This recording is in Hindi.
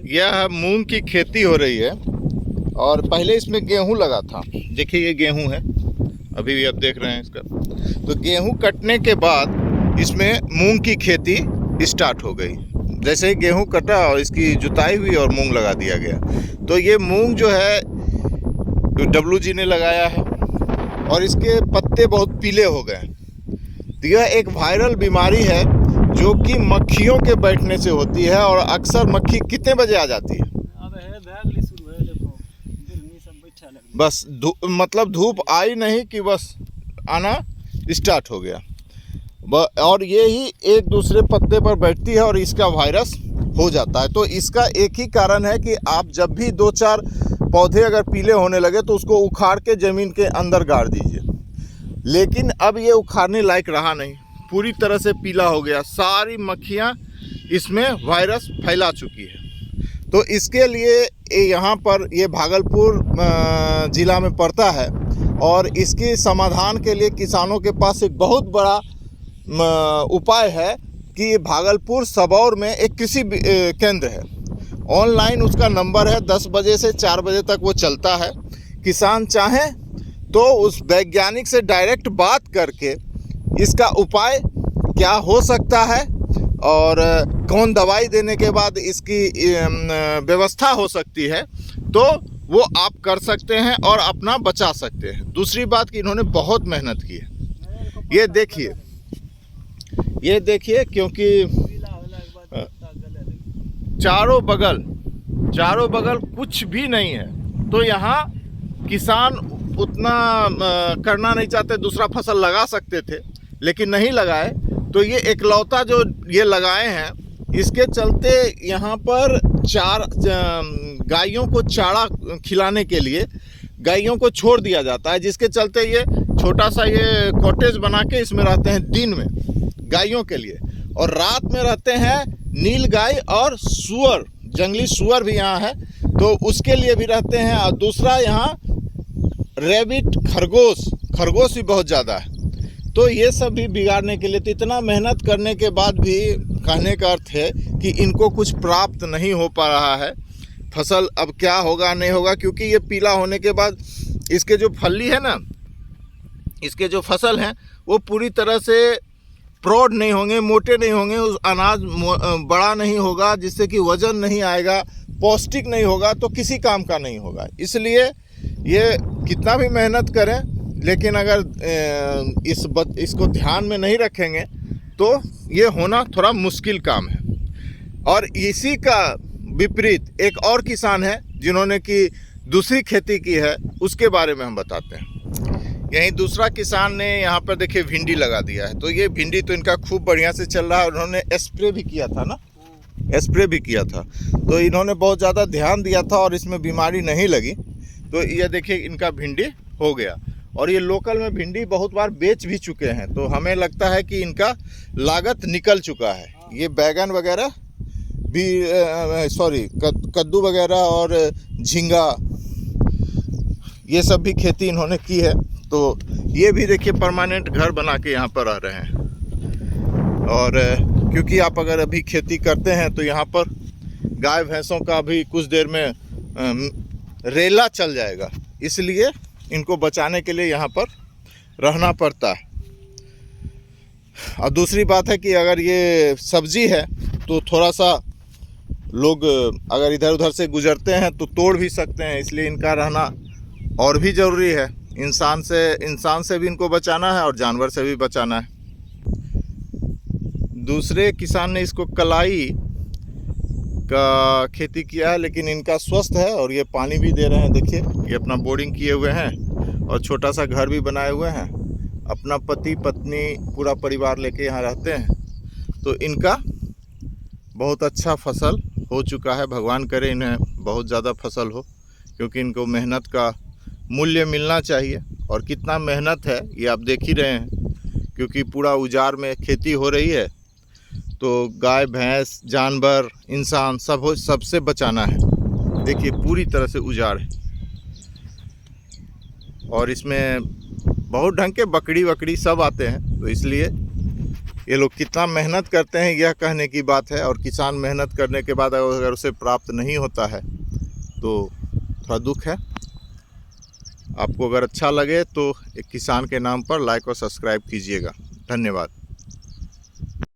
यह मूंग की खेती हो रही है और पहले इसमें गेहूं लगा था। देखिए ये गेहूं है, अभी भी आप देख रहे हैं इसका। तो गेहूं कटने के बाद इसमें मूंग की खेती स्टार्ट हो गई। जैसे ही गेहूं कटा और इसकी जुताई हुई और मूंग लगा दिया गया। तो ये मूंग जो है डब्लू जी ने लगाया है और इसके पत्ते बहुत पीले हो गए। तो यह एक वायरल बीमारी है जो कि मक्खियों के बैठने से होती है और अक्सर मक्खी कितने बजे आ जाती है? बस मतलब धूप आई नहीं कि बस आना स्टार्ट हो गया। और ये ही एक दूसरे पत्ते पर बैठती है और इसका वायरस हो जाता है। तो इसका एक ही कारण है कि आप जब भी 2-4 पौधे अगर पीले होने लगे तो उसको उखाड़ के ज़मीन के अंदर गाड़ दीजिए। लेकिन अब ये उखाड़ने लायक रहा नहीं, पूरी तरह से पीला हो गया। सारी मक्खियाँ इसमें वायरस फैला चुकी है। तो इसके लिए यहाँ पर ये भागलपुर ज़िला में पड़ता है और इसके समाधान के लिए किसानों के पास एक बहुत बड़ा उपाय है कि भागलपुर सबौर में एक कृषि केंद्र है। ऑनलाइन उसका नंबर है, 10 बजे से 4 बजे तक वो चलता है। किसान चाहें तो उस वैज्ञानिक से डायरेक्ट बात करके इसका उपाय क्या हो सकता है और कौन दवाई देने के बाद इसकी व्यवस्था हो सकती है, तो वो आप कर सकते हैं और अपना बचा सकते हैं। दूसरी बात कि इन्होंने बहुत मेहनत की है। ये देखिए क्योंकि चारों बगल कुछ भी नहीं है। तो यहाँ किसान उतना करना नहीं चाहते, दूसरा फसल लगा सकते थे लेकिन नहीं लगाए। तो ये एकलौता जो ये लगाए हैं, इसके चलते यहाँ पर 4 गायों को चारा खिलाने के लिए गायों को छोड़ दिया जाता है, जिसके चलते ये छोटा सा ये कॉटेज बना के इसमें रहते हैं दिन में गायों के लिए, और रात में रहते हैं नील गाय और सुअर, जंगली सुअर भी यहाँ है तो उसके लिए भी रहते हैं। और दूसरा यहाँ रैबिट खरगोश भी बहुत ज़्यादा है। तो ये सब भी बिगाड़ने के लिए, तो इतना मेहनत करने के बाद भी कहने का अर्थ है कि इनको कुछ प्राप्त नहीं हो पा रहा है। फसल अब क्या होगा नहीं होगा, क्योंकि ये पीला होने के बाद इसके जो फली है ना, इसके जो फसल हैं वो पूरी तरह से प्रौढ़ नहीं होंगे, मोटे नहीं होंगे, उस अनाज बड़ा नहीं होगा, जिससे कि वजन नहीं आएगा, पौष्टिक नहीं होगा, तो किसी काम का नहीं होगा। इसलिए ये कितना भी मेहनत करें लेकिन अगर इसको ध्यान में नहीं रखेंगे तो ये होना थोड़ा मुश्किल काम है। और इसी का विपरीत एक और किसान है जिन्होंने कि दूसरी खेती की है, उसके बारे में हम बताते हैं। यहीं दूसरा किसान ने यहाँ पर देखिए भिंडी लगा दिया है। तो ये भिंडी तो इनका खूब बढ़िया से चल रहा है। उन्होंने स्प्रे भी किया था ना, स्प्रे भी किया था, तो इन्होंने बहुत ज़्यादा ध्यान दिया था और इसमें बीमारी नहीं लगी। तो ये देखिए इनका भिंडी हो गया। और ये लोकल में भिंडी बहुत बार बेच भी चुके हैं, तो हमें लगता है कि इनका लागत निकल चुका है। ये बैगन वगैरह भी कद्दू वगैरह और झींगा, ये सब भी खेती इन्होंने की है। तो ये भी देखिए परमानेंट घर बना के यहाँ पर रह रहे हैं। और क्योंकि आप अगर अभी खेती करते हैं तो यहाँ पर गाय भैंसों का भी कुछ देर में रेला चल जाएगा, इसलिए इनको बचाने के लिए यहाँ पर रहना पड़ता है। और दूसरी बात है कि अगर ये सब्जी है तो थोड़ा सा लोग अगर इधर उधर से गुजरते हैं तो तोड़ भी सकते हैं, इसलिए इनका रहना और भी ज़रूरी है। इंसान से भी इनको बचाना है और जानवर से भी बचाना है। दूसरे किसान ने इसको कलाई का खेती किया है, लेकिन इनका स्वस्थ है और ये पानी भी दे रहे हैं। देखिए ये अपना बोरिंग किए हुए हैं और छोटा सा घर भी बनाए हुए हैं। अपना पति पत्नी पूरा परिवार लेके यहाँ रहते हैं। तो इनका बहुत अच्छा फसल हो चुका है। भगवान करे इन्हें बहुत ज़्यादा फसल हो, क्योंकि इनको मेहनत का मूल्य मिलना चाहिए। और कितना मेहनत है ये आप देख ही रहे हैं, क्योंकि पूरा उजाड़ में खेती हो रही है। तो गाय भैंस जानवर इंसान सबसे बचाना है। देखिए पूरी तरह से उजाड़ है और इसमें बहुत ढंग के बकरी वकड़ी सब आते हैं, तो इसलिए ये लोग कितना मेहनत करते हैं यह कहने की बात है, और किसान मेहनत करने के बाद अगर उसे प्राप्त नहीं होता है तो थोड़ा दुख है। आपको अगर अच्छा लगे तो एक किसान के नाम पर लाइक और सब्सक्राइब कीजिएगा। धन्यवाद।